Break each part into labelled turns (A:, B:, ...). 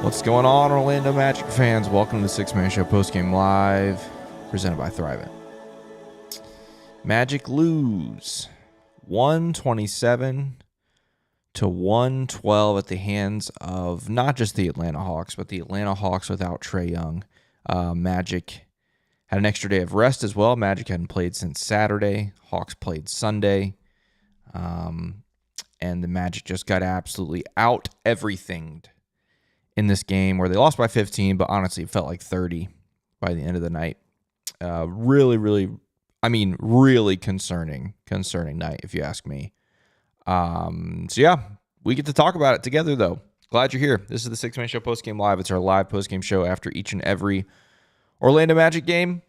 A: What's going on, Orlando Magic fans? Welcome to the Six-Man Show Postgame Live, presented by Thrivent. Magic lose 127 to 112 at the hands of not just the Atlanta Hawks, but the Atlanta Hawks without Trae Young. Magic had an extra day of rest as well. Magic hadn't played since Saturday. Hawks played Sunday. And the Magic just got absolutely out everythinged in this game where they lost by 15, but honestly it felt like 30 by the end of the night. Really concerning night, if you ask me. So yeah, we get to talk about it together though. Glad you're here. This is the Six-Man Show Postgame Live. It's our live postgame show after each and every Orlando Magic game.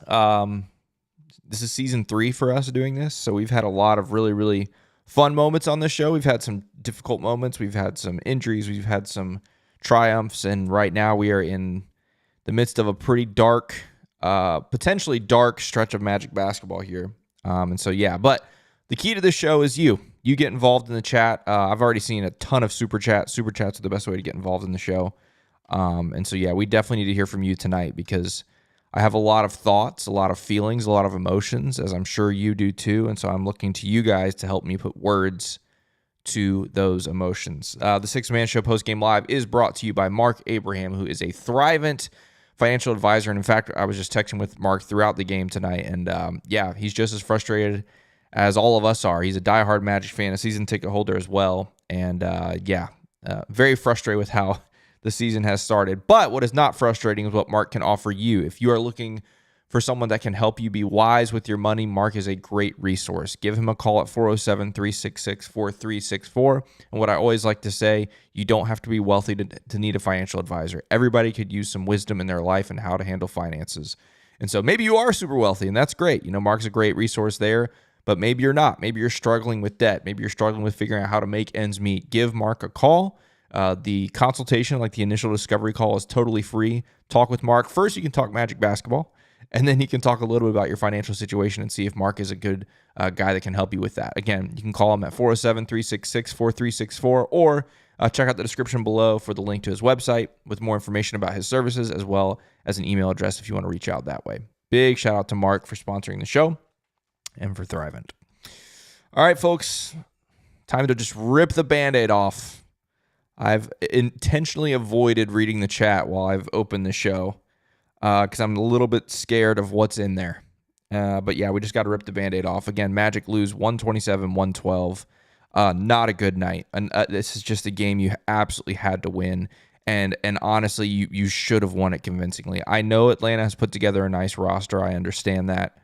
A: This is season 3 for us doing this, so we've had a lot of really fun moments on this show. We've had some difficult moments. We've had some injuries. We've had some triumphs. And right now we are in the midst of a pretty dark, potentially dark stretch of Magic basketball here. And so, yeah, but the key to this show is you. You get involved in the chat. I've already seen a ton of super chats. Super chats are the best way to get involved in the show. And so, yeah, we definitely need to hear from you tonight because I have a lot of thoughts, a lot of feelings, a lot of emotions, as I'm sure you do too. And so I'm looking to you guys to help me put words to those emotions. The Six-Man Show Postgame Live is brought to you by Marc.Abraham, who is a Thrivent financial advisor. And in fact, I was just texting with Mark throughout the game tonight. And yeah, he's just as frustrated as all of us are. He's a diehard Magic fan, a season ticket holder as well. And very frustrated with how the season has started. But what is not frustrating is what Mark can offer you. If you are looking for someone that can help you be wise with your money, Mark is a great resource. Give him a call at 407-366-4364. And what I always like to say, you don't have to be wealthy to need a financial advisor. Everybody could use some wisdom in their life and how to handle finances. And so maybe you are super wealthy, and that's great. You know, Mark's a great resource there, but maybe you're not. Maybe you're struggling with debt. Maybe you're struggling with figuring out how to make ends meet. Give Mark a call. The consultation, like the initial discovery call, is totally free. Talk with Mark. First, you can talk Magic basketball, and then you can talk a little bit about your financial situation and see if Mark is a good guy that can help you with that. Again, you can call him at 407-366-4364 or check out the description below for the link to his website with more information about his services, as well as an email address if you want to reach out that way. Big shout out to Mark for sponsoring the show and for Thrivent. All right, folks, time to just rip the Band-Aid off. I've intentionally avoided reading the chat while I've opened the show because I'm a little bit scared of what's in there. But yeah, we just got to rip the Band-Aid off. Again, Magic lose 127-112. Not a good night. And this is just a game you absolutely had to win. And honestly, you should have won it convincingly. I know Atlanta has put together a nice roster. I understand that.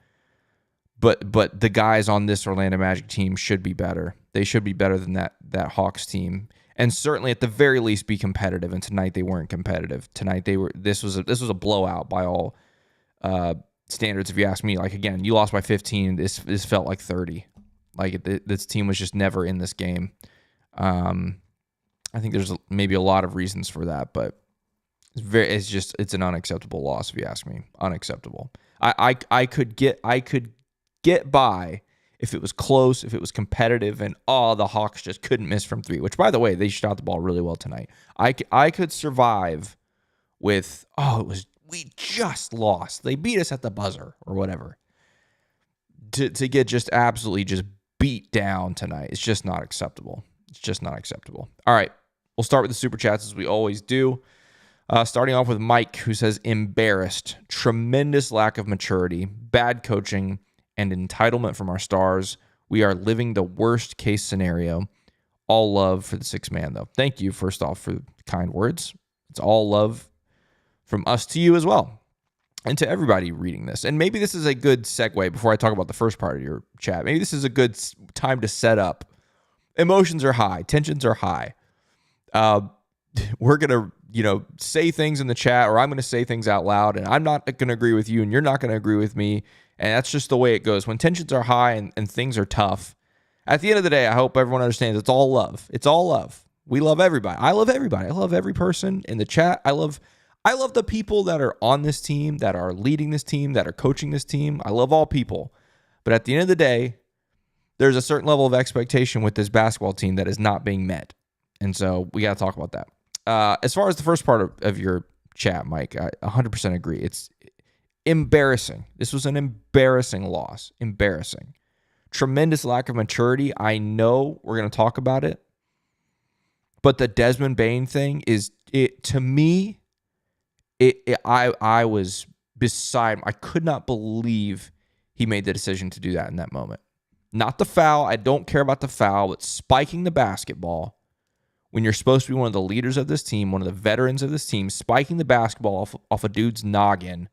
A: But the guys on this Orlando Magic team should be better. They should be better than that Hawks team. And certainly, at the very least, be competitive. And tonight they weren't competitive. Tonight they were. This was a blowout by all standards. If you ask me, like again, you lost by 15. This felt like 30. Like this team was just never in this game. I think there's maybe a lot of reasons for that, but it's an unacceptable loss. If you ask me, unacceptable. I could get by if it was close, if it was competitive, and the Hawks just couldn't miss from 3, which, by the way, they shot the ball really well tonight. I could survive with, we just lost. They beat us at the buzzer or whatever. To get just absolutely just beat down tonight, it's just not acceptable. It's just not acceptable. All right, we'll start with the Super Chats as we always do. Starting off with Mike, who says, embarrassed, tremendous lack of maturity, bad coaching, and entitlement from our stars. We are living the worst case scenario. All love for the six man, though. Thank you, first off, for the kind words. It's all love from us to you as well, and to everybody reading this. And maybe this is a good segue before I talk about the first part of your chat. Maybe this is a good time to set up. Emotions are high. Tensions are high. We're going to, say things in the chat, or I'm going to say things out loud, and I'm not going to agree with you, and you're not going to agree with me. And that's just the way it goes. When tensions are high and things are tough, at the end of the day, I hope everyone understands it's all love. It's all love. We love everybody. I love everybody. I love every person in the chat. I love the people that are on this team, that are leading this team, that are coaching this team. I love all people. But at the end of the day, there's a certain level of expectation with this basketball team that is not being met. And so we got to talk about that. As far as the first part of your chat, Mike, I 100% agree. It's embarrassing. This was an embarrassing loss. Embarrassing. Tremendous lack of maturity. I know we're going to talk about it, but the Desmond Bane thing is, it to me, I was beside him. I could not believe he made the decision to do that in that moment. Not the foul. I don't care about the foul, but spiking the basketball when you're supposed to be one of the leaders of this team, one of the veterans of this team, spiking the basketball off a dude's noggin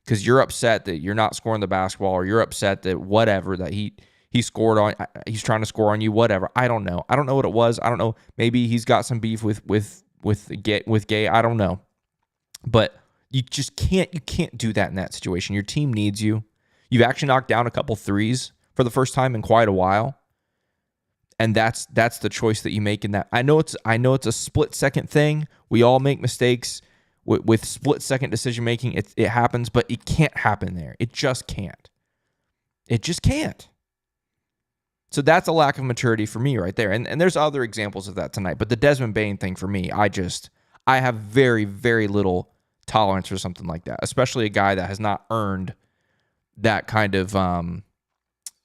A: because you're upset that you're not scoring the basketball, or you're upset that whatever, that he scored on, he's trying to score on you, whatever. I don't know. I don't know what it was. I don't know. Maybe he's got some beef with Gay. I don't know. But you just can't do that in that situation. Your team needs you. You've actually knocked down a couple threes for the first time in quite a while. And that's the choice that you make in that. I know it's a split second thing. We all make mistakes with split second decision making. It happens, but it can't happen there. It just can't. It just can't. So that's a lack of maturity for me right there. And there's other examples of that tonight. But the Desmond Bane thing for me, I have very, very little tolerance for something like that, especially a guy that has not earned that kind of, I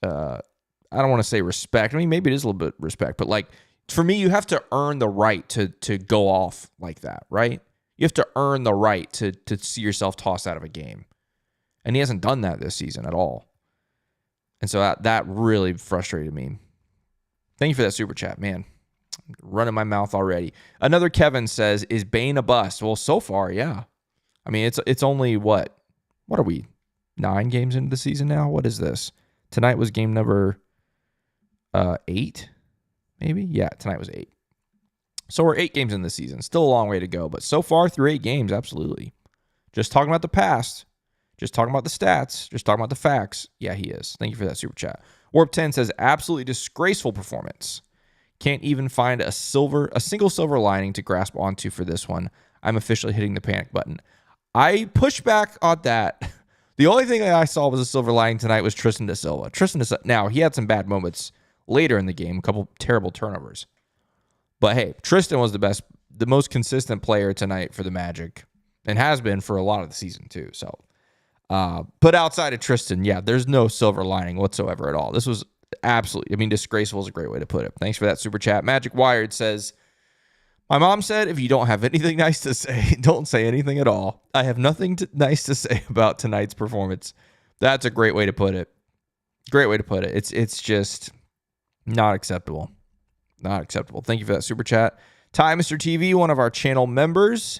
A: don't want to say respect. I mean, maybe it is a little bit respect, but like for me, you have to earn the right to go off like that, right? You have to earn the right to see yourself tossed out of a game. And he hasn't done that this season at all. And so that really frustrated me. Thank you for that super chat, man. I'm running my mouth already. Another Kevin says, is Bane a bust? Well, so far, yeah. I mean, it's only what are we, 9 games into the season now? What is this? Tonight was game number 8, maybe? Yeah, tonight was 8. So we're 8 games in the season. Still a long way to go, but so far through 8 games, absolutely. Just talking about the past, just talking about the stats, just talking about the facts. Yeah, he is. Thank you for that super chat. Warp 10 says, absolutely disgraceful performance. Can't even find a single silver lining to grasp onto for this one. I'm officially hitting the panic button. I push back on that. The only thing that I saw was a silver lining tonight was Tristan da Silva. Now, he had some bad moments later in the game, a couple terrible turnovers. But hey, Tristan was the most consistent player tonight for the Magic, and has been for a lot of the season too. So, but outside of Tristan, yeah, there's no silver lining whatsoever at all. This was absolutely, I mean, disgraceful is a great way to put it. Thanks for that super chat. Magic Wired says, my mom said, if you don't have anything nice to say, don't say anything at all. I have nothing nice to say about tonight's performance. That's a great way to put it. Great way to put it. It's just not acceptable. Not acceptable. Thank you for that super chat. Ty Mr. TV, one of our channel members,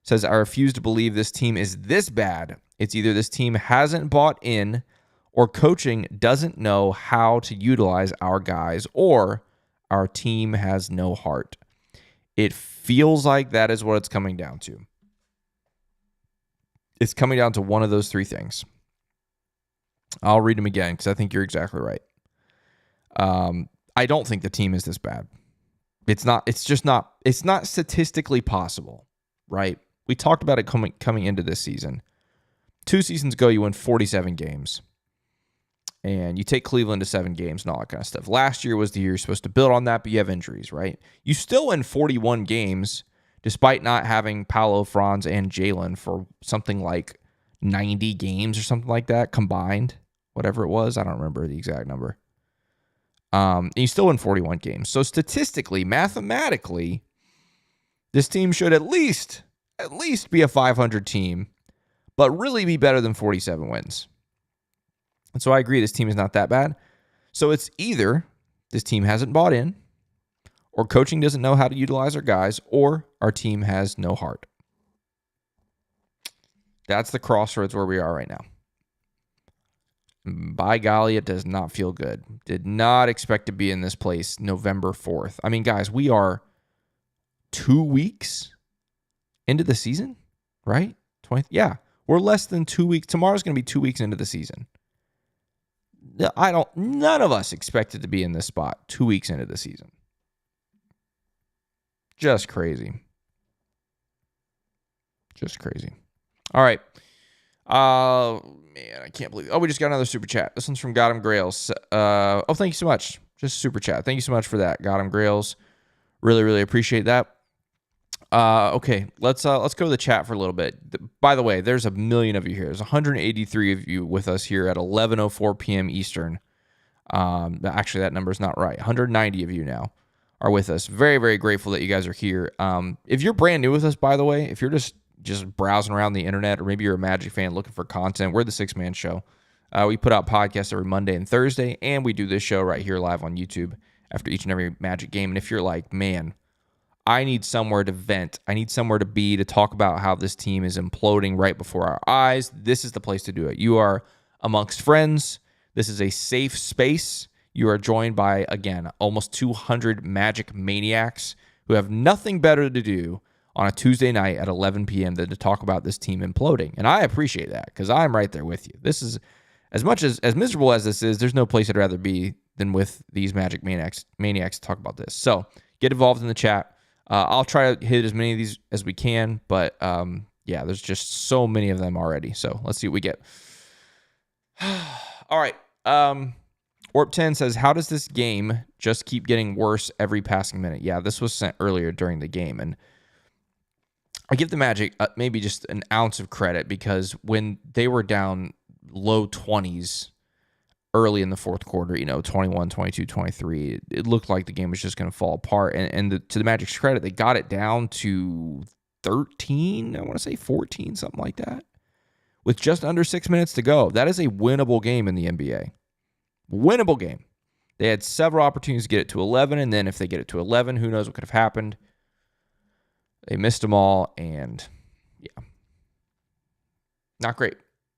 A: says, I refuse to believe this team is this bad. It's either this team hasn't bought in, or coaching doesn't know how to utilize our guys, or our team has no heart. It feels like that is what it's coming down to. It's coming down to one of those 3 things. I'll read them again because I think you're exactly right. I don't think the team is this bad. It's not statistically possible, right? We talked about it coming into this season. 2 seasons ago, you won 47 games. And you take Cleveland to 7 games and all that kind of stuff. Last year was the year you're supposed to build on that, but you have injuries, right? You still win 41 games despite not having Paolo, Franz, and Jalen for something like 90 games or something like that combined, whatever it was. I don't remember the exact number. And you still win 41 games. So statistically, mathematically, this team should at least be a 500 team, but really be better than 47 wins. And so I agree, this team is not that bad. So it's either this team hasn't bought in, or coaching doesn't know how to utilize our guys, or our team has no heart. That's the crossroads where we are right now. By golly, it does not feel good. Did not expect to be in this place November 4th. I mean, guys, we are 2 weeks into the season, right? 20th? Yeah, we're less than 2 weeks. Tomorrow's going to be 2 weeks into the season. None of us expected to be in this spot 2 weeks into the season. Just crazy. Just crazy. All right. Man, I can't believe it. Oh, we just got another super chat. This one's from Gotham Grails. Thank you so much. Just super chat. Thank you so much for that, Gotham Grails. Really, really appreciate that. Okay, let's go to the chat for a little bit. By the way, there's a million of you here. There's 183 of you with us here at 11:04 p.m. Eastern. Actually, that number is not right. 190 of you now are with us. Very, very grateful that you guys are here. If you're brand new with us, by the way, if you're just browsing around the internet, or maybe you're a Magic fan looking for content, we're the Six Man Show. We put out podcasts every Monday and Thursday, and we do this show right here live on YouTube after each and every Magic game. And if you're like, man, I need somewhere to vent, I need somewhere to be to talk about how this team is imploding right before our eyes, this is the place to do it. You are amongst friends. This is a safe space. You are joined by, again, almost 200 Magic maniacs who have nothing better to do on a Tuesday night at 11 p.m. than to talk about this team imploding. And I appreciate that because I'm right there with you. This is, as much as miserable as this is, there's no place I'd rather be than with these Magic maniacs to talk about this. So get involved in the chat. I'll try to hit as many of these as we can, but yeah, there's just so many of them already. So let's see what we get. All right. Orp10 says, how does this game just keep getting worse every passing minute? Yeah, this was sent earlier during the game, and I give the Magic maybe just an ounce of credit because when they were down low 20s early in the fourth quarter, 21, 22, 23, it looked like the game was just going to fall apart. And to the Magic's credit, they got it down to 13, I want to say 14, something like that, with just under 6 minutes to go. That is a winnable game in the NBA. Winnable game. They had several opportunities to get it to 11, and then if they get it to 11, who knows what could have happened. They missed them all, and yeah, not great.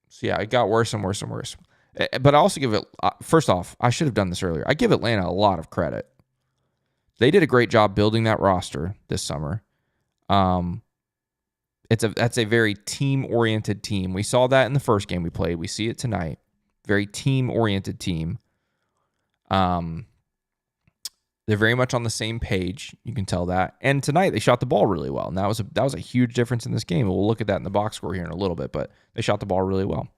A: So yeah, it got worse and worse and worse. But I also give it, first off, I should have done this earlier. I give Atlanta a lot of credit. They did a great job building that roster this summer. That's a very team-oriented team. We saw that in the first game we played. We see it tonight. Very team-oriented team. They're very much on the same page. You can tell that. And tonight they shot the ball really well. And that was a huge difference in this game. We'll look at that in the box score here in a little bit, but they shot the ball really well.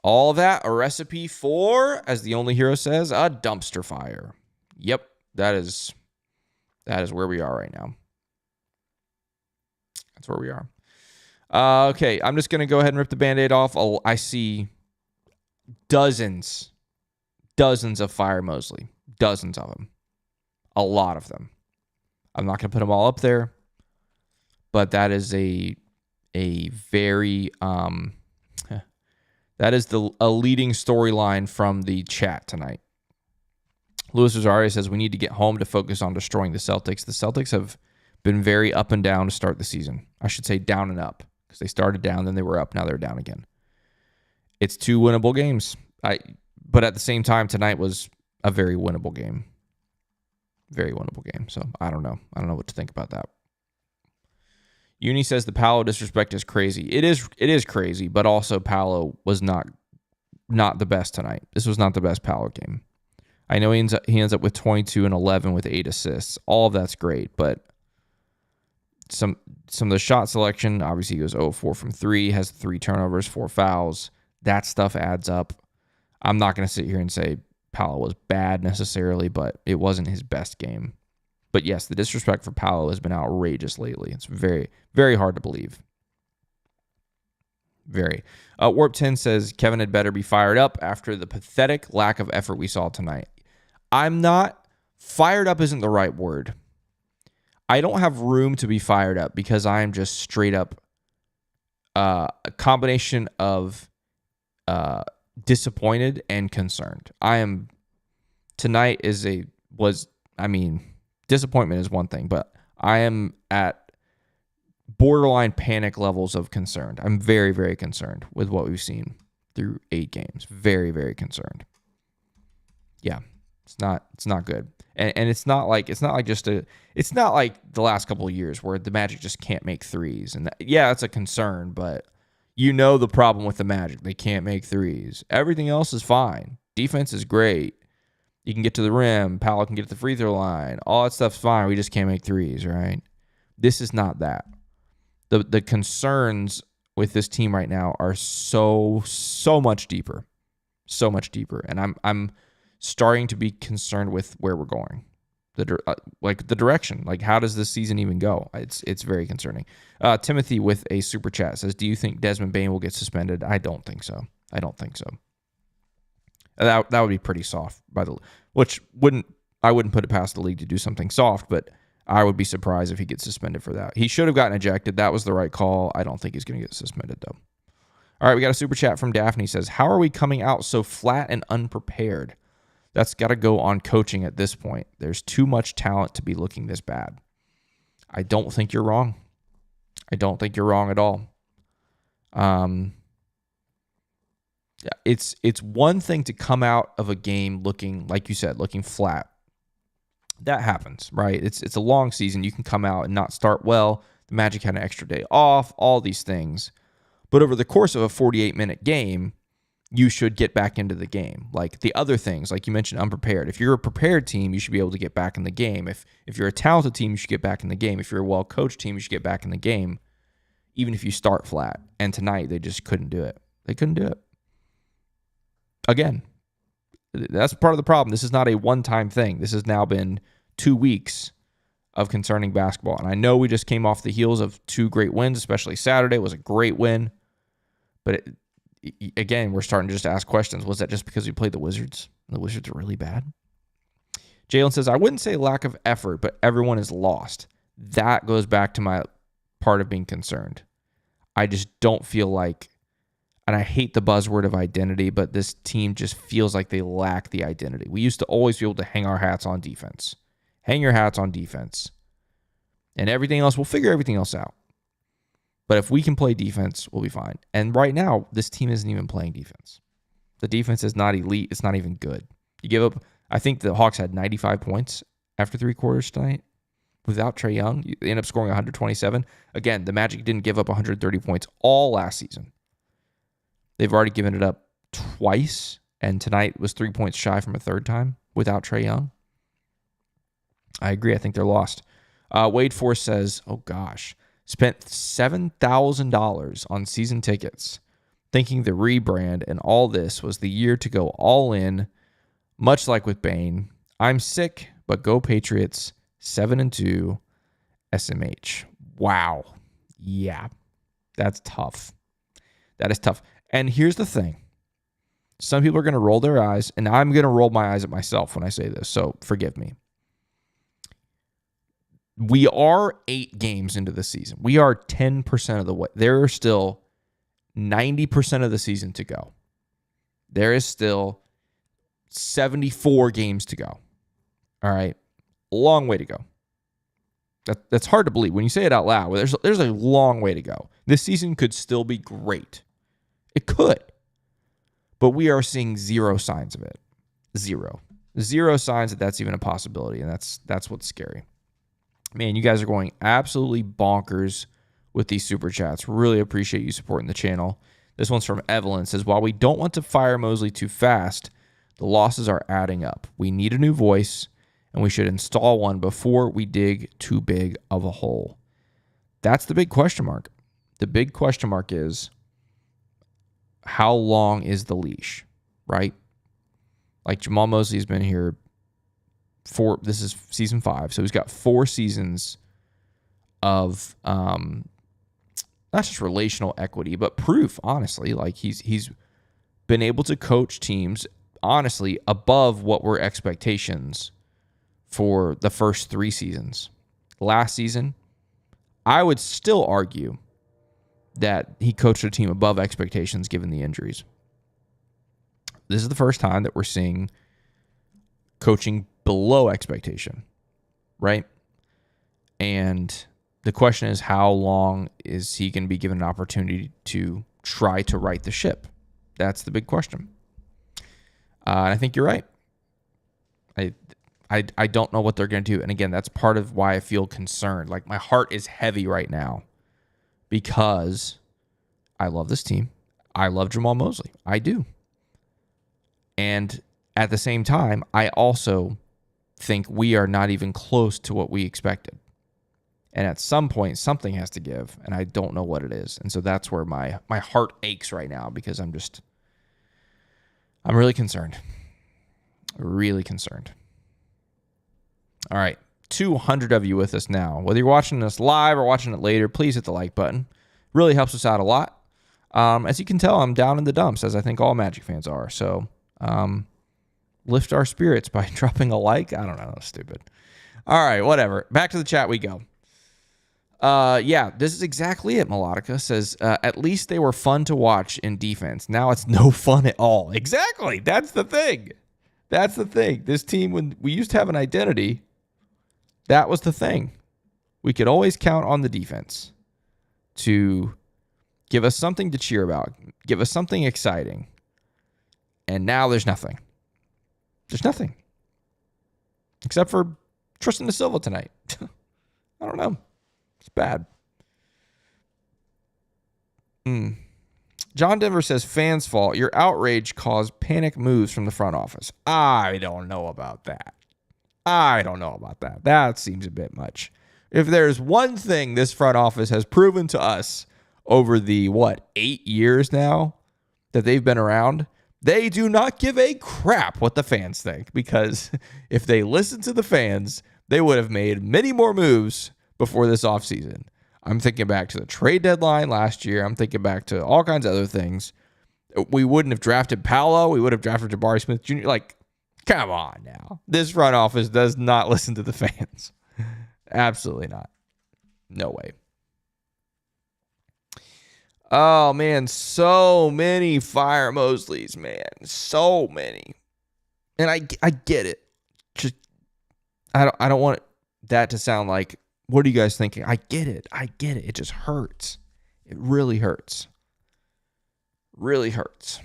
A: All that a recipe for, as the only hero says, a dumpster fire. Yep, that is where we are right now. That's where we are. Okay, I'm just going to go ahead and rip the Band-Aid off. I see dozens of Fire Mosley. Dozens of them. A lot of them. I'm not going to put them all up there, but that is a very... That is a leading storyline from the chat tonight. Luis Rosario says we need to get home to focus on destroying the Celtics. The Celtics have been very up and down to start the season. I should say down and up because they started down, then they were up, now they're down again. It's 2 winnable games. But at the same time, tonight was a very winnable game. Very winnable game. So I don't know. I don't know what to think about that. Uni says the Paolo disrespect is crazy. It is crazy, but also Paolo was not the best tonight. This was not the best Paolo game. I know he ends up with 22 and 11 with 8 assists. All of that's great, but some of the shot selection, obviously he goes 0-4 from 3, has 3 turnovers, 4 fouls. That stuff adds up. I'm not going to sit here and say Paolo was bad necessarily, but it wasn't his best game. But yes, the disrespect for Paolo has been outrageous lately. It's very, very hard to believe. Very. Warp 10 says Kevin had better be fired up after the pathetic lack of effort we saw tonight. I'm not. Fired up isn't the right word. I don't have room to be fired up because I am just straight up a combination of disappointed and concerned. Tonight disappointment is one thing, but I am at borderline panic levels of concerned. I'm very, very concerned with what we've seen through 8 games. Very, very concerned. Yeah, it's not good. And it's not like the last couple of years where the Magic just can't make threes. And that's a concern, but the problem with the Magic. They can't make threes. Everything else is fine. Defense is great. You can get to the rim. Paolo can get to the free throw line. All that stuff's fine. We just can't make threes, right? This is not that. The concerns with this team right now are so much deeper. So much deeper. And I'm starting to be concerned with where we're going. the direction. Like, how does this season even go? It's very concerning. Timothy with a super chat says, "Do you think Desmond Bane will get suspended?" I don't think so. That would be pretty soft, I wouldn't put it past the league to do something soft, but I would be surprised if he gets suspended for that. He should have gotten ejected. That was the right call. I don't think he's going to get suspended, though. All right, we got a super chat from Daphne. Says, "How are we coming out so flat and unprepared? That's got to go on coaching at this point. There's too much talent to be looking this bad." I don't think you're wrong. I don't think you're wrong at all. It's one thing to come out of a game looking, like you said, looking flat. That happens, right? It's a long season. You can come out and not start well. The Magic had an extra day off, all these things. But over the course of a 48-minute game, you should get back into the game. Like the other things, like you mentioned, unprepared. If you're a prepared team, you should be able to get back in the game. If you're a talented team, you should get back in the game. If you're a well-coached team, you should get back in the game, even if you start flat. And tonight, they just couldn't do it. They couldn't do it. Again, that's part of the problem. This is not a one-time thing. This has now been 2 weeks of concerning basketball. And I know we just came off the heels of 2 great wins, especially Saturday was a great win. But again, we're starting to just ask questions. Was that just because we played the Wizards? The Wizards are really bad. Jalen says, "I wouldn't say lack of effort, but everyone is lost." That goes back to my part of being concerned. I just don't feel like, and I hate the buzzword of identity, but this team just feels like they lack the identity. We used to always be able to hang our hats on defense. Hang your hats on defense. And everything else, we'll figure everything else out. But if we can play defense, we'll be fine. And right now, this team isn't even playing defense. The defense is not elite. It's not even good. You give up, I think the Hawks had 95 points after 3 quarters tonight. Without Trae Young, you end up scoring 127. Again, the Magic didn't give up 130 points all last season. They've already given it up twice, and tonight was 3 points shy from a third time without Trae Young. I agree. I think they're lost. Wade Force says, "Oh gosh, spent $7,000 on season tickets, thinking the rebrand and all this was the year to go all in, much like with Bane. I'm sick, but go Patriots, 7-2, SMH." Wow. Yeah, that's tough. That is tough. And here's the thing. Some people are going to roll their eyes, and I'm going to roll my eyes at myself when I say this, so forgive me. We are 8 games into the season. We are 10% of the way. There are still 90% of the season to go. There is still 74 games to go. All right. A long way to go. That's hard to believe. When you say it out loud, there's a long way to go. This season could still be great. It could. But we are seeing 0 signs of it. 0 signs that that's even a possibility, and that's what's scary. Man, you guys are going absolutely bonkers with these super chats. Really appreciate you supporting the channel. This one's from Evelyn. It says, "While we don't want to fire Mosley too fast, the losses are adding up. We need a new voice, and we should install one before we dig too big of a hole." That's the big question mark. The big question mark is, how long is the leash, right? Like Jamal Mosley's been here this is season 5, so he's got 4 seasons of not just relational equity, but proof, honestly. Like he's been able to coach teams, honestly, above what were expectations for the first 3 seasons. Last season, I would still argue that he coached a team above expectations given the injuries. This is the first time that we're seeing coaching below expectation, right? And the question is, how long is he going to be given an opportunity to try to right the ship? That's the big question. And I think you're right. I don't know what they're going to do. And again, that's part of why I feel concerned. Like my heart is heavy right now because I love this team. I love Jamal Mosley. I do. And at the same time, I also think we are not even close to what we expected. And at some point, something has to give, and I don't know what it is. And so that's where my heart aches right now because I'm really concerned. Really concerned. All right. 200 of you with us now. Whether you're watching us live or watching it later, please hit the like button. Really helps us out a lot. As you can tell, I'm down in the dumps, as I think all Magic fans are. So lift our spirits by dropping a like. I don't know. That's stupid. All right, whatever. Back to the chat we go. Yeah, this is exactly it. Melodica says, at least they were fun to watch in defense. Now it's no fun at all. Exactly. That's the thing. That's the thing. This team, when we used to have an identity, that was the thing. We could always count on the defense to give us something to cheer about, give us something exciting. And now there's nothing. There's nothing. Except for Tristan da Silva tonight. I don't know. It's bad. John Denver says, fans' fault. Your outrage caused panic moves from the front office. I don't know about that. That seems a bit much. If there's one thing this front office has proven to us over the, 8 years now that they've been around, they do not give a crap what the fans think. Because if they listened to the fans, they would have made many more moves before this offseason. I'm thinking back to the trade deadline last year. I'm thinking back to all kinds of other things. We wouldn't have drafted Paolo. We would have drafted Jabari Smith Jr. Like, come on now. This front office does not listen to the fans. Absolutely not. No way. Oh, man. So many fire Mosleys, man. So many. And I get it. Just I don't want that to sound like, what are you guys thinking? I get it. It just hurts. It really hurts. Really hurts.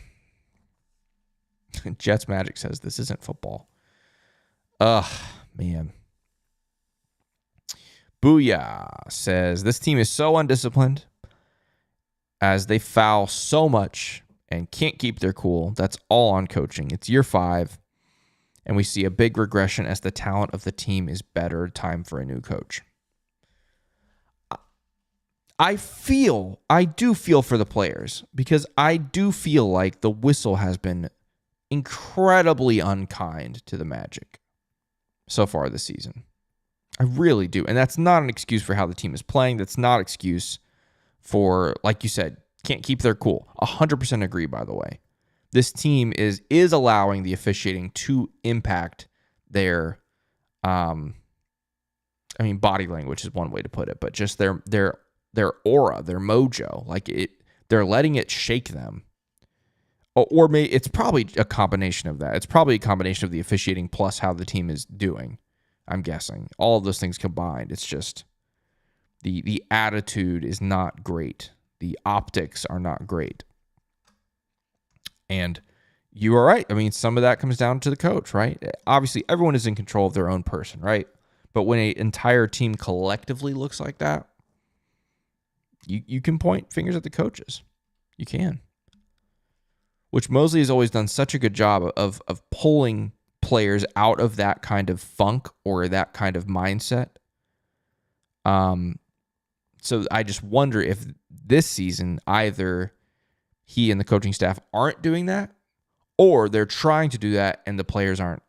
A: Jets Magic says this isn't football. Ugh, man. Booyah says this team is so undisciplined as they foul so much and can't keep their cool. That's all on coaching. It's year 5, and we see a big regression as the talent of the team is better. Time for a new coach. I do feel for the players because I do feel like the whistle has been incredibly unkind to the Magic so far this season. I really do. And that's not an excuse for how the team is playing. That's not an excuse for, like you said, can't keep their cool. 100% agree, by the way. This team is allowing the officiating to impact their, body language is one way to put it, but just their aura, their mojo, they're letting it shake them. Or maybe it's probably a combination of that. It's probably a combination of the officiating plus how the team is doing. I'm guessing all of those things combined. It's just the attitude is not great. The optics are not great. And you are right. I mean, some of that comes down to the coach, right? Obviously, everyone is in control of their own person, right? But when an entire team collectively looks like that, you can point fingers at the coaches. You can. Which Mosley has always done such a good job of pulling players out of that kind of funk or that kind of mindset. So I just wonder if this season either he and the coaching staff aren't doing that or they're trying to do that and the players aren't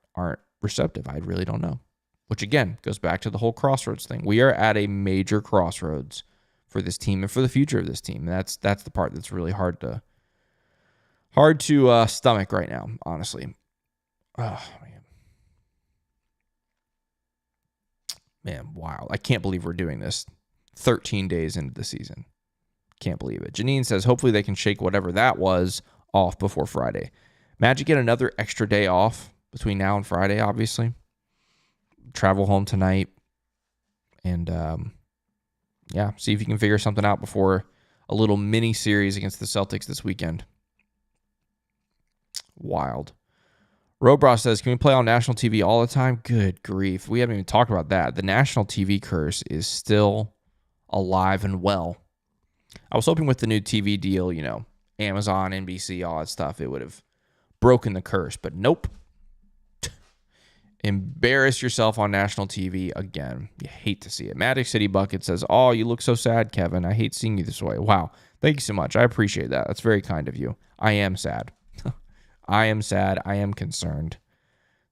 A: receptive. I really don't know. Which again goes back to the whole crossroads thing. We are at a major crossroads for this team and for the future of this team. And that's the part that's really hard to stomach right now, honestly. Oh, man, wow. I can't believe we're doing this 13 days into the season. Can't believe it. Janine says, hopefully they can shake whatever that was off before Friday. Magic get another extra day off between now and Friday, obviously. Travel home tonight. And, see if you can figure something out before a little mini series against the Celtics this weekend. Wild. Robross says, can we play on national TV all the time? Good grief. We haven't even talked about that. The national TV curse is still alive and well. I was hoping with the new TV deal, Amazon, NBC, all that stuff, it would have broken the curse, but nope. Embarrass yourself on national TV again. You hate to see it. Magic City Bucket says, oh, you look so sad, Kevin. I hate seeing you this way. Wow. Thank you so much. I appreciate that. That's very kind of you. I am sad. I am sad. I am concerned.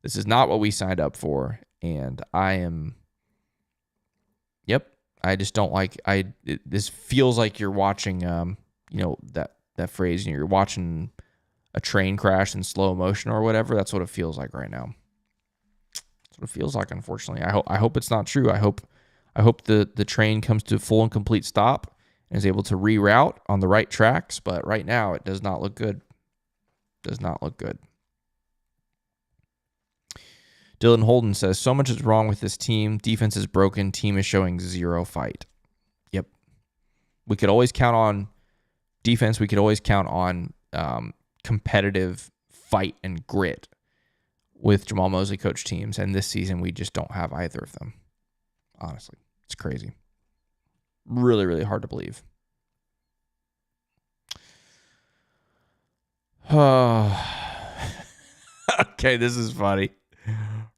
A: This is not what we signed up for. And I just don't like, this feels like you're watching, that phrase, you're watching a train crash in slow motion or whatever. That's what it feels like right now. That's what it feels like, unfortunately. I hope it's not true. I hope the train comes to a full and complete stop and is able to reroute on the right tracks. But right now, it does not look good. Does not look good. Dylan Holden says, so much is wrong with this team. Defense is broken. Team is showing zero fight. Yep. We could always count on defense. We could always count on competitive fight and grit with Jamal Mosley coach teams. And this season, we just don't have either of them. Honestly, it's crazy. Really, really hard to believe. Okay, this is funny.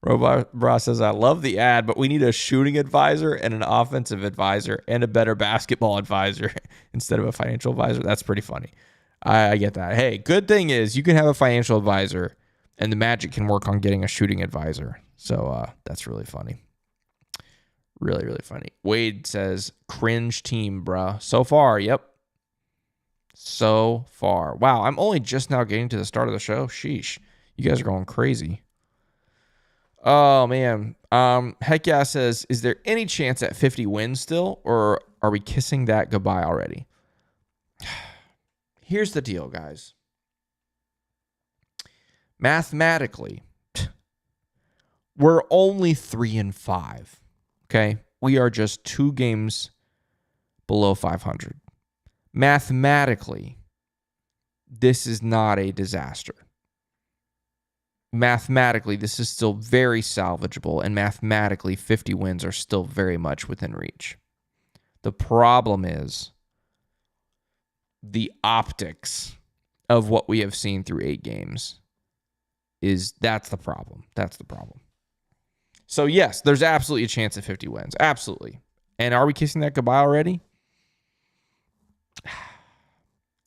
A: Robot Bra says, I love the ad, but we need a shooting advisor and an offensive advisor and a better basketball advisor instead of a financial advisor. That's pretty funny. I get that. Hey, good thing is you can have a financial advisor and the Magic can work on getting a shooting advisor. So that's really funny. Really, really funny. Wade says, cringe team, bruh. So far, yep. So far. Wow, I'm only just now getting to the start of the show. Sheesh. You guys are going crazy. Oh, man. Heck yeah says, is there any chance at 50 wins still, or are we kissing that goodbye already? Here's the deal, guys. Mathematically, we're only 3-5. Okay? We are just 2 games below 500. Mathematically, this is not a disaster. Mathematically, this is still very salvageable, and mathematically, 50 wins are still very much within reach. The problem is the optics of what we have seen through 8 games. That's the problem. That's the problem. So, yes, there's absolutely a chance at 50 wins. Absolutely. And are we kissing that goodbye already?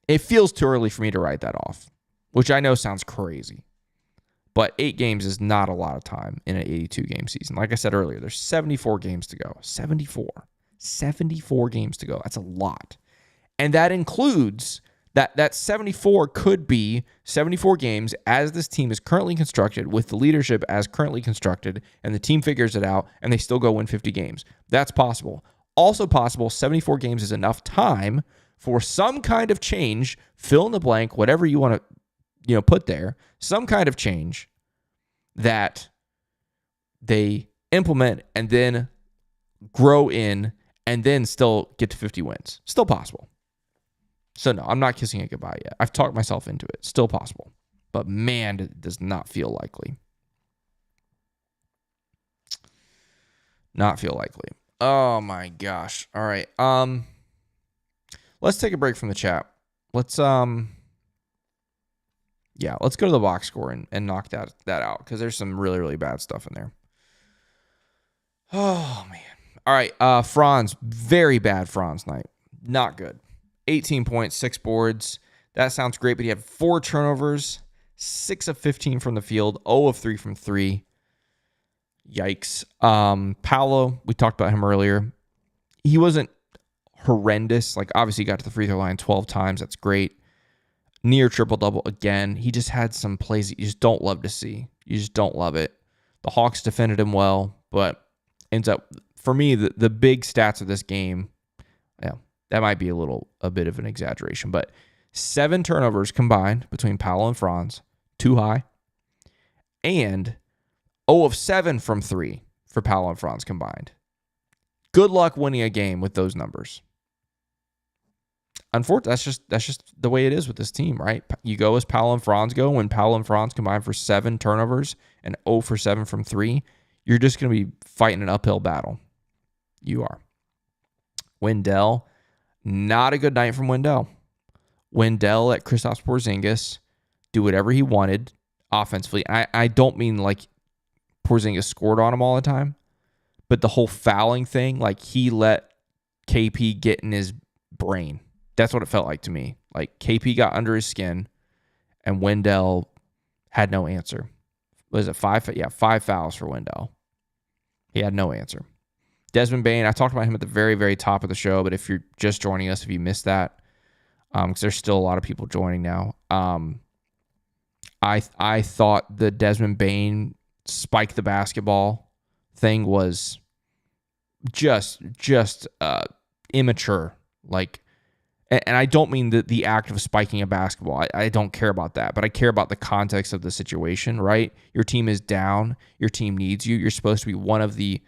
A: It feels too early for me to write that off, which I know sounds crazy. But 8 games is not a lot of time in an 82-game season. Like I said earlier, there's 74 games to go. 74 games to go. That's a lot. And that includes that 74 could be 74 games as this team is currently constructed, with the leadership as currently constructed, and the team figures it out, and they still go win 50 games. That's possible. Also possible, 74 games is enough time for some kind of change, fill in the blank, whatever you want to put there, some kind of change that they implement and then grow in and then still get to 50 wins. Still possible. So no, I'm not kissing it goodbye yet. I've talked myself into it. Still possible. But man, it does not feel likely. Not feel likely. Oh my gosh. All right. Let's take a break from the chat. Let's go to the box score and knock that out, because there's some really, really bad stuff in there. Oh, man. All right, Franz, very bad Franz night. Not good. 18 points, 6 boards. That sounds great, but he had 4 turnovers, 6 of 15 from the field, 0 of 3 from 3. Yikes. Paolo, we talked about him earlier. He wasn't horrendous. Like, obviously, he got to the free throw line 12 times. That's great. Near triple-double again. He just had some plays that you just don't love to see. You just don't love it. The Hawks defended him well, but ends up, for me, the big stats of this game, yeah, that might be a bit of an exaggeration, but 7 turnovers combined between Paolo and Franz, too high, and 0 of 7 from 3 for Paolo and Franz combined. Good luck winning a game with those numbers. Unfortunately, that's just the way it is with this team, right? You go as Paolo and Franz go. When Paolo and Franz combine for 7 turnovers and 0 for 7 from 3, you're just going to be fighting an uphill battle. You are. Wendell, not a good night from Wendell. Wendell let Kristaps Porzingis do whatever he wanted offensively. I don't mean like Porzingis scored on him all the time, but the whole fouling thing, like he let KP get in his brain. That's what it felt like to me. Like KP got under his skin and Wendell had no answer. Was it 5? Yeah, 5 fouls for Wendell. He had no answer. Desmond Bane, I talked about him at the very, very top of the show, but if you're just joining us, if you missed that, because there's still a lot of people joining now, I thought the Desmond Bane spike the basketball thing was just immature. Like, and I don't mean the act of spiking a basketball. I don't care about that, but I care about the context of the situation, right? Your team is down. Your team needs you. You're supposed to be one of the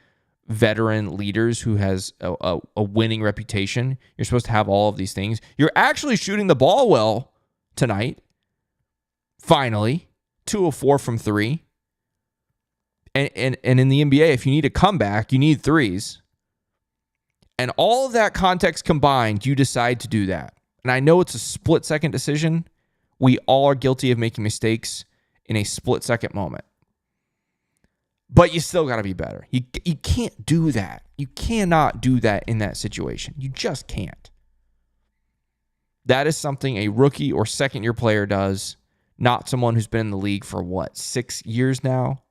A: veteran leaders who has a winning reputation. You're supposed to have all of these things. You're actually shooting the ball well tonight. Finally, 2 of 4 from 3. And in the NBA, if you need a comeback, you need threes. And all of that context combined, you decide to do that. And I know it's a split-second decision. We all are guilty of making mistakes in a split-second moment. But you still got to be better. You can't do that. You cannot do that in that situation. You just can't. That is something a rookie or second-year player does, not someone who's been in the league for, 6 years now,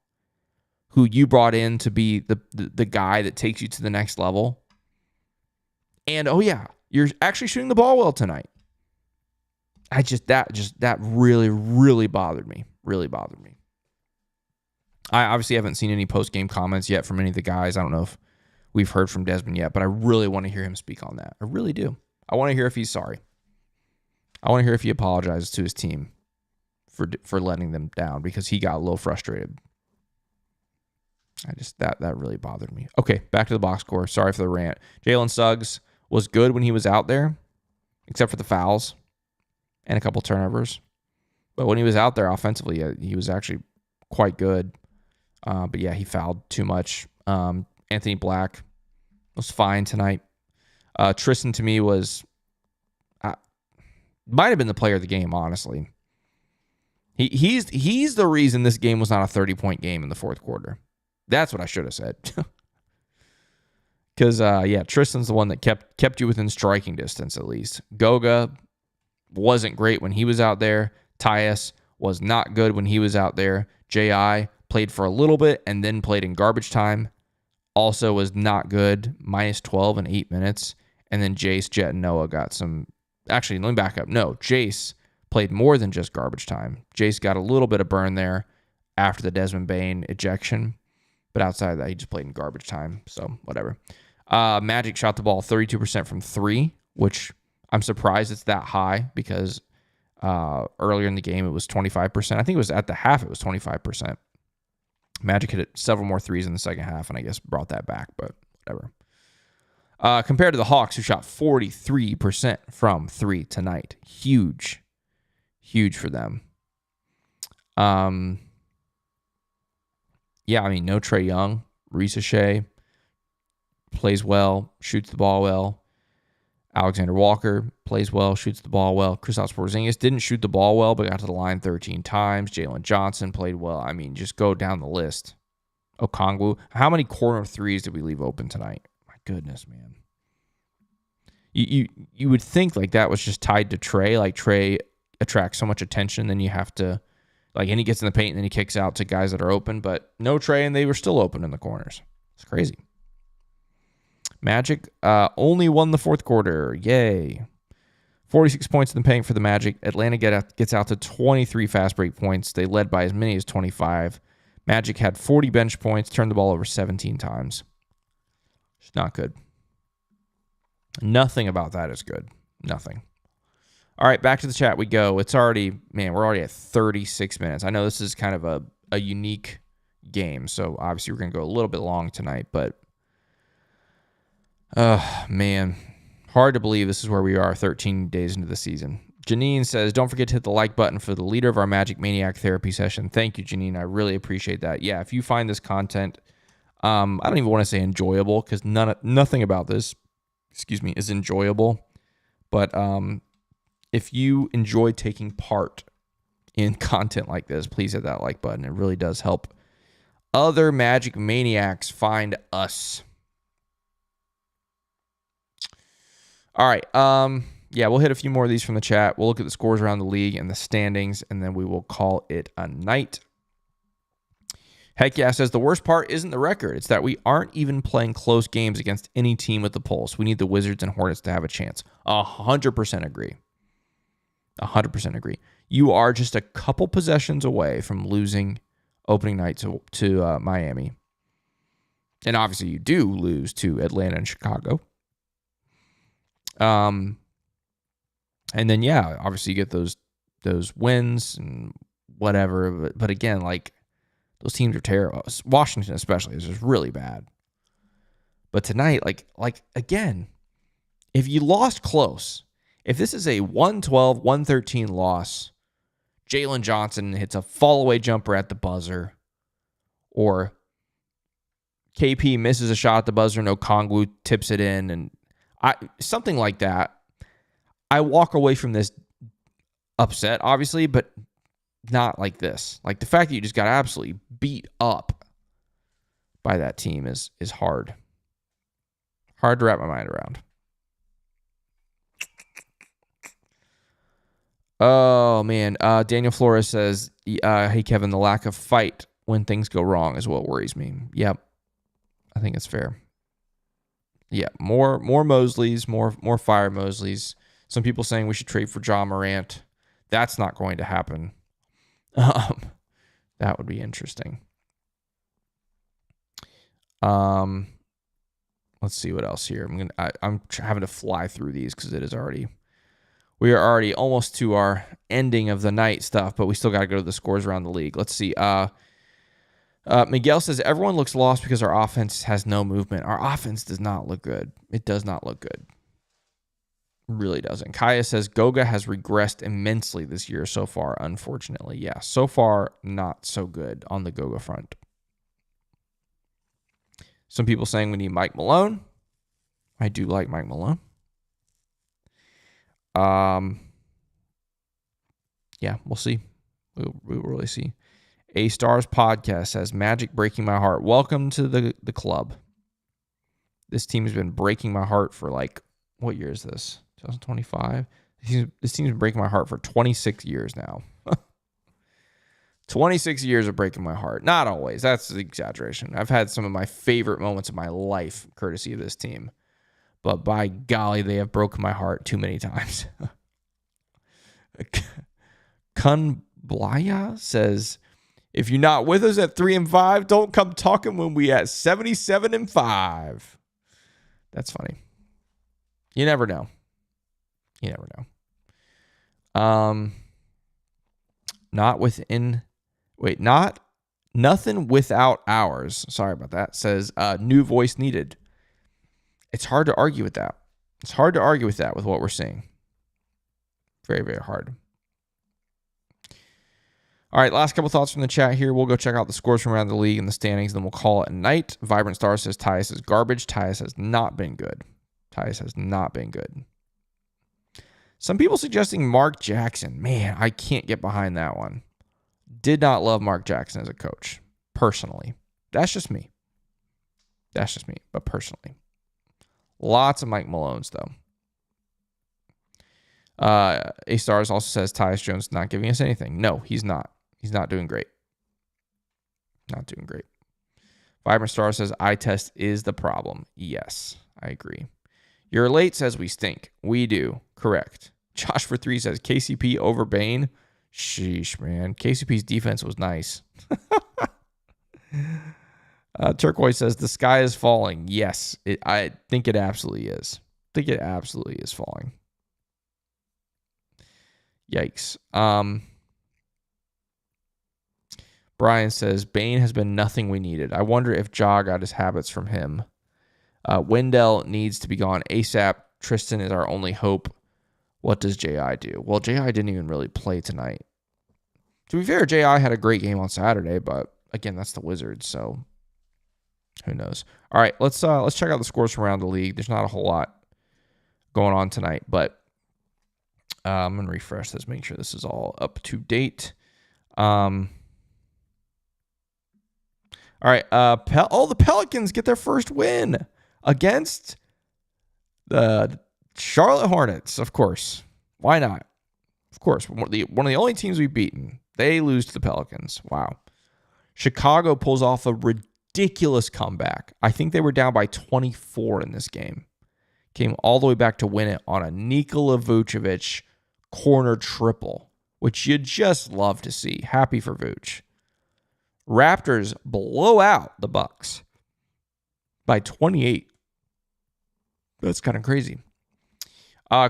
A: who you brought in to be the guy that takes you to the next level. And, oh, yeah, you're actually shooting the ball well tonight. That really, really bothered me. Really bothered me. I obviously haven't seen any post-game comments yet from any of the guys. I don't know if we've heard from Desmond yet, but I really want to hear him speak on that. I really do. I want to hear if he's sorry. I want to hear if he apologizes to his team for letting them down because he got a little frustrated. That really bothered me. Okay, back to the box score. Sorry for the rant. Jalen Suggs was good when he was out there, except for the fouls and a couple turnovers. But when he was out there offensively, he was actually quite good. But yeah, he fouled too much. Anthony Black was fine tonight. Tristan, to me, might have been the player of the game, honestly. He's the reason this game was not a 30-point game in the fourth quarter. That's what I should have said. Because, Tristan's the one that kept you within striking distance, at least. Goga wasn't great when he was out there. Tyus was not good when he was out there. J.I. played for a little bit and then played in garbage time. Also was not good, minus 12 in 8 minutes. And then Jace, Jet, and Noah got some... Actually, let me back up. No, Jace played more than just garbage time. Jace got a little bit of burn there after the Desmond Bane ejection. But outside of that, he just played in garbage time. So, whatever. Magic shot the ball 32% from 3, which I'm surprised it's that high because earlier in the game it was 25%. I think it was at the half it was 25%. Magic hit several more threes in the second half and I guess brought that back, but whatever. Compared to the Hawks, who shot 43% from 3 tonight. Huge for them. Yeah, I mean, no Trae Young. Risa Shea plays well, shoots the ball well. Alexander Walker plays well, shoots the ball well. Kristaps Porzingis didn't shoot the ball well, but got to the line 13 times. Jalen Johnson played well. I mean, just go down the list. Okongwu. How many corner threes did we leave open tonight? My goodness, man. You would think like that was just tied to Trae. Like Trae attracts so much attention, then you have to... and he gets in the paint and then he kicks out to guys that are open, but no Trae and they were still open in the corners. It's crazy. Magic only won the fourth quarter. Yay. 46 points in the paint for the Magic. Atlanta gets out to 23 fast break points. They led by as many as 25. Magic had 40 bench points, turned the ball over 17 times. It's not good. Nothing about that is good. Nothing. All right, back to the chat we go. We're already at 36 minutes. I know this is kind of a unique game, so obviously we're going to go a little bit long tonight, but man, hard to believe this is where we are 13 days into the season. Janine says, don't forget to hit the like button for the leader of our Magic Maniac therapy session. Thank you, Janine. I really appreciate that. Yeah, if you find this content, I don't even want to say enjoyable because nothing about this, is enjoyable, but if you enjoy taking part in content like this, please hit that like button. It really does help other Magic Maniacs find us. All right. We'll hit a few more of these from the chat. We'll look at the scores around the league and the standings, and then we will call it a night. Heck yeah says the worst part isn't the record. It's that we aren't even playing close games against any team with the pulse. We need the Wizards and Hornets to have a chance. 100% agree. 100% agree. You are just a couple possessions away from losing opening night to Miami. And obviously you do lose to Atlanta and Chicago. And then, yeah, obviously you get those wins and whatever. But again, like, those teams are terrible. Washington especially is just really bad. But tonight, like again, if you lost close, if this is a 112, 113 loss, Jalen Johnson hits a fall-away jumper at the buzzer, or KP misses a shot at the buzzer and Okongwu tips it in, and something like that, I walk away from this upset, obviously, but not like this. Like, the fact that you just got absolutely beat up by that team is hard. Hard to wrap my mind around. Oh, man. Daniel Flores says, hey, Kevin, the lack of fight when things go wrong is what worries me. Yep. I think it's fair. Yeah, more Mosleys, more fire Mosleys. Some people saying we should trade for John Morant. That's not going to happen. That would be interesting. Let's see what else here. I'm having to fly through these because we are already almost to our ending of the night stuff, but we still got to go to the scores around the league. Let's see. Miguel says everyone looks lost because our offense has no movement. Our offense does not look good. It does not look good. Really doesn't. Kaya says Goga has regressed immensely this year so far, unfortunately. Yeah, so far, not so good on the Goga front. Some people saying we need Mike Malone. I do like Mike Malone. Yeah, we'll see. We'll really see. A Stars Podcast says, Magic breaking my heart. Welcome to the club. This team has been breaking my heart for what year is this? 2025? This team's been breaking my heart for 26 years now. 26 years of breaking my heart. Not always. That's an exaggeration. I've had some of my favorite moments of my life courtesy of this team. But by golly, they have broken my heart too many times. Kunblaya says, if you're not with us at 3-5, don't come talking when we at 77-5. That's funny. You never know. Nothing without ours. Sorry about that. Says new voice needed. It's hard to argue with that. It's hard to argue with that with what we're seeing. Very, very hard. All right, last couple thoughts from the chat here. We'll go check out the scores from around the league and the standings, then we'll call it a night. Vibrant Star says Tyus is garbage. Tyus has not been good. Some people suggesting Mark Jackson. Man, I can't get behind that one. Did not love Mark Jackson as a coach, personally. That's just me. But personally. Lots of Mike Malones, though. A Stars also says Tyus Jones is not giving us anything. No, he's not. He's not doing great. Vibrant Star says eye test is the problem. Yes, I agree. You're late says we stink. We do. Correct. Josh for 3 says KCP over Bane. Sheesh, man. KCP's defense was nice. Turquoise says the sky is falling. Yes, I think it absolutely is. Falling. Yikes. Brian says Bane has been nothing we needed. I wonder if Ja got his habits from him. Wendell needs to be gone ASAP. Tristan is our only hope. What does J.I. do? Well, J.I. didn't even really play tonight. To be fair, J.I. had a great game on Saturday, but again, that's the Wizards, so who knows? All right, let's check out the scores from around the league. There's not a whole lot going on tonight, but I'm going to refresh this, make sure this is all up to date. All right, the Pelicans get their first win against the Charlotte Hornets, of course. Why not? Of course, one of the only teams we've beaten. They lose to the Pelicans. Wow. Chicago pulls off a ridiculous comeback. I think they were down by 24 in this game. Came all the way back to win it on a Nikola Vucevic corner triple, which you'd just love to see. Happy for Vooch. Raptors blow out the Bucks by 28. That's kind of crazy.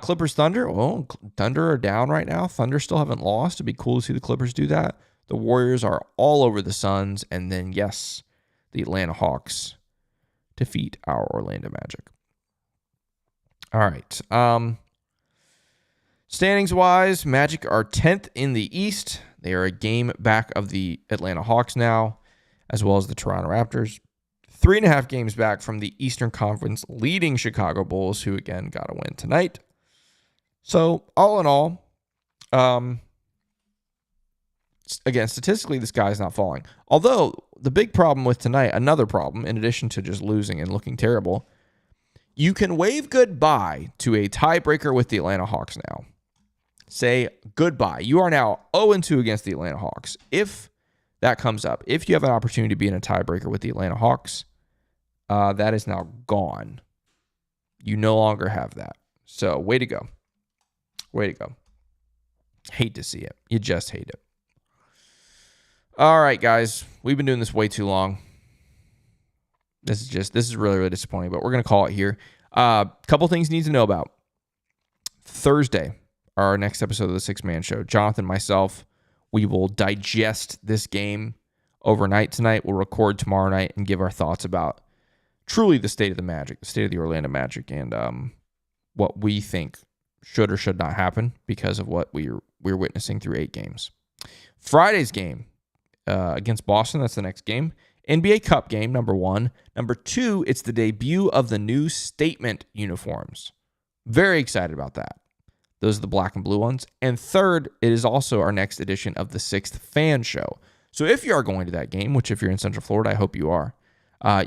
A: Clippers Thunder. Oh, Thunder are down right now. Thunder still haven't lost. It'd be cool to see the Clippers do that. The Warriors are all over the Suns. And then, yes, the Atlanta Hawks defeat our Orlando Magic. All right. Standings-wise, Magic are 10th in the East. They are a game back of the Atlanta Hawks now, as well as the Toronto Raptors. 3.5 games back from the Eastern Conference leading Chicago Bulls, who, again, got a win tonight. So, all in all, again, statistically, this guy's not falling. Although, the big problem with tonight, another problem, in addition to just losing and looking terrible, you can wave goodbye to a tiebreaker with the Atlanta Hawks now. Say goodbye. You are now 0-2 against the Atlanta Hawks. If that comes up, if you have an opportunity to be in a tiebreaker with the Atlanta Hawks, that is now gone. You no longer have that. So, way to go. Way to go. Hate to see it. You just hate it. All right, guys. We've been doing this way too long. This is really, really disappointing, but we're going to call it here. Couple things you need to know about. Thursday, our next episode of the Six Man Show. Jonathan, myself, we will digest this game overnight tonight. We'll record tomorrow night and give our thoughts about truly the state of the Magic, the state of the Orlando Magic, and what we think should or should not happen because of what we're witnessing through 8 games. Friday's game against Boston, that's the next game. NBA Cup game, number 1. Number 2, it's the debut of the new Statement uniforms. Very excited about that. Those are the black and blue ones. And third, it is also our next edition of the 6th Fan Show. So if you are going to that game, which if you're in Central Florida, I hope you are,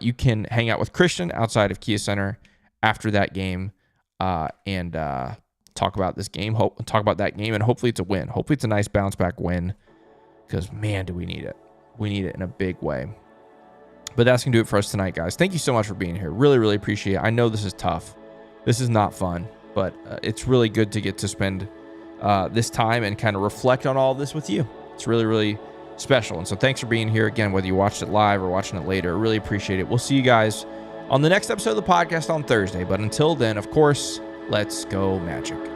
A: you can hang out with Christian outside of Kia Center after that game and talk about this game, talk about that game, and hopefully it's a win. Hopefully it's a nice bounce back win because, man, do we need it. We need it in a big way. But that's going to do it for us tonight, guys. Thank you so much for being here. Really, really appreciate it. I know this is tough. This is not fun, but it's really good to get to spend this time and kind of reflect on all of this with you. It's really, really special. And so thanks for being here. Again, whether you watched it live or watching it later, really appreciate it. We'll see you guys on the next episode of the podcast on Thursday. But until then, of course, let's go Magic.